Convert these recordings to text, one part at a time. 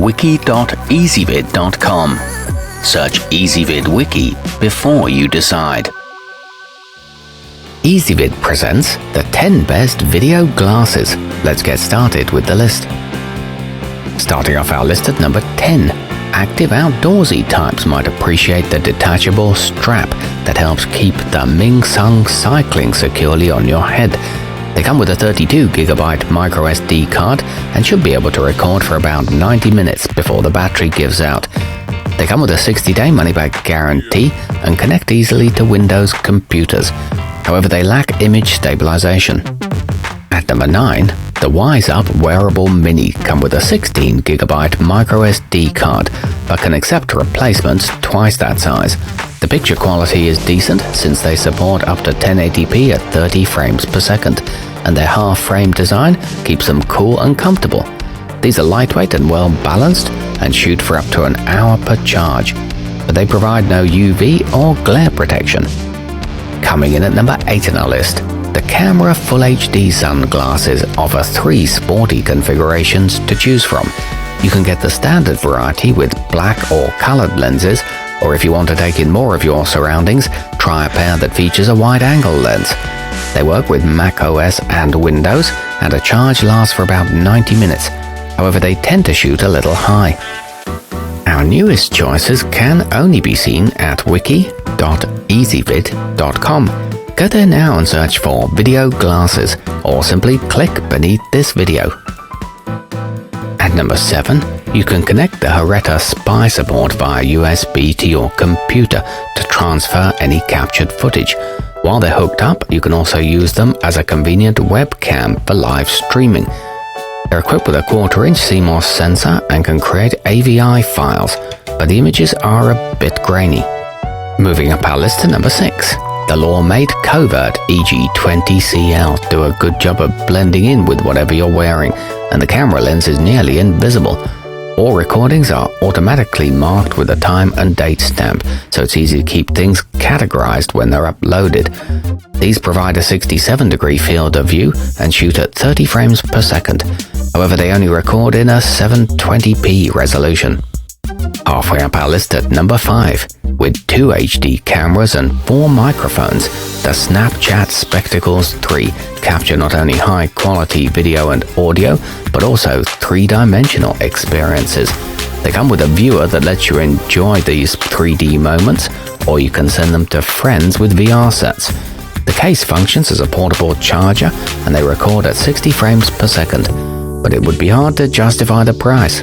wiki.ezvid.com. Search Ezvid Wiki before you decide. Ezvid presents the 10 best video glasses. Let's get started with the list. Starting off our list at number 10. Active outdoorsy types might appreciate the detachable strap that helps keep the Ming Sung cycling securely on your head. They come with a 32GB microSD card and should be able to record for about 90 minutes before the battery gives out. They come with a 60-day money-back guarantee and connect easily to Windows computers. However, they lack image stabilization. At number 9, the Wise Up Wearable Mini come with a 16GB microSD card, but can accept replacements twice that size. The picture quality is decent since they support up to 1080p at 30 frames per second, and their half-frame design keeps them cool and comfortable. These are lightweight and well-balanced and shoot for up to an hour per charge, but they provide no UV or glare protection. Coming in at number 8 in our list, the Camera Full HD sunglasses offer 3 sporty configurations to choose from. You can get the standard variety with black or colored lenses, or if you want to take in more of your surroundings, try a pair that features a wide-angle lens. They work with Mac OS and Windows, and a charge lasts for about 90 minutes. However, they tend to shoot a little high. Our newest choices can only be seen at wiki.ezvid.com. Go there now and search for video glasses, or simply click beneath this video. At number 7, you can connect the Hereta Spy support via USB to your computer to transfer any captured footage. While they're hooked up, you can also use them as a convenient webcam for live streaming. They're equipped with a 1/4-inch CMOS sensor and can create AVI files, but the images are a bit grainy. Moving up our list to number 6. The Lawmate Covert EG20CL do a good job of blending in with whatever you're wearing, and the camera lens is nearly invisible. All recordings are automatically marked with a time and date stamp, so it's easy to keep things categorized when they're uploaded. These provide a 67-degree field of view and shoot at 30 frames per second. However, they only record in a 720p resolution. Halfway up our list at number 5. With 2 HD cameras and 4 microphones, the Snapchat Spectacles 3 capture not only high-quality video and audio, but also 3-dimensional experiences. They come with a viewer that lets you enjoy these 3D moments, or you can send them to friends with VR sets. The case functions as a portable charger, and they record at 60 frames per second, but it would be hard to justify the price.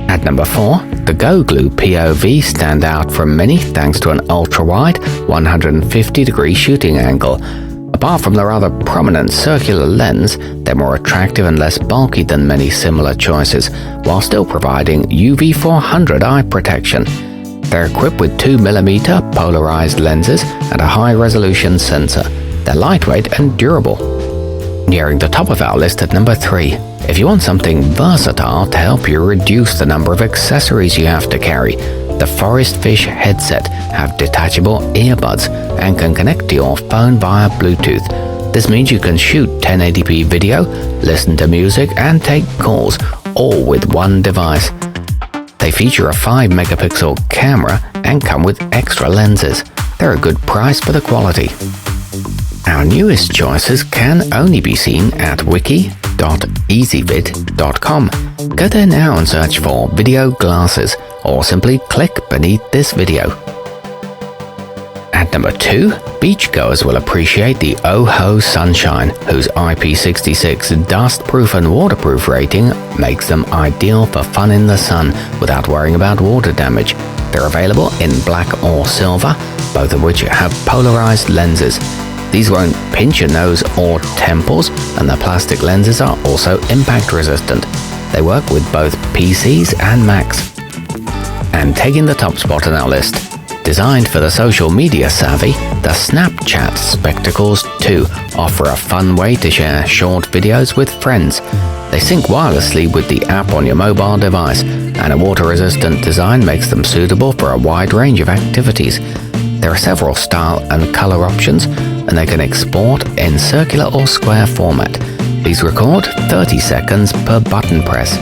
At number 4, the Go Glue POV stand out from many thanks to an ultra-wide 150-degree shooting angle. Apart from the rather prominent circular lens, they're more attractive and less bulky than many similar choices, while still providing UV 400 eye protection. They're equipped with 2mm polarized lenses and a high-resolution sensor. They're lightweight and durable. Nearing the top of our list at number 3. If you want something versatile to help you reduce the number of accessories you have to carry, the Forest Fish headset have detachable earbuds and can connect to your phone via Bluetooth. This means you can shoot 1080p video, listen to music, and take calls, all with one device. They feature a 5-megapixel camera and come with extra lenses. They're a good price for the quality. Our newest choices can only be seen at wiki.ezvid.com. Go there now and search for video glasses, or simply click beneath this video. At number 2, beachgoers will appreciate the Oho Sunshine, whose IP66 dust-proof and waterproof rating makes them ideal for fun in the sun without worrying about water damage. They're available in black or silver, both of which have polarized lenses. These won't pinch your nose or temples, and the plastic lenses are also impact resistant. They work with both PCs and Macs. And taking the top spot on our list, designed for the social media savvy, the Snapchat Spectacles 2 offer a fun way to share short videos with friends. They sync wirelessly with the app on your mobile device, and a water-resistant design makes them suitable for a wide range of activities. There are several style and color options, and they can export in circular or square format. These record 30 seconds per button press.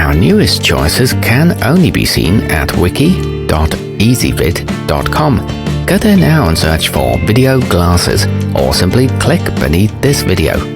Our newest choices can only be seen at wiki.ezvid.com. Go there now and search for video glasses, or simply click beneath this video.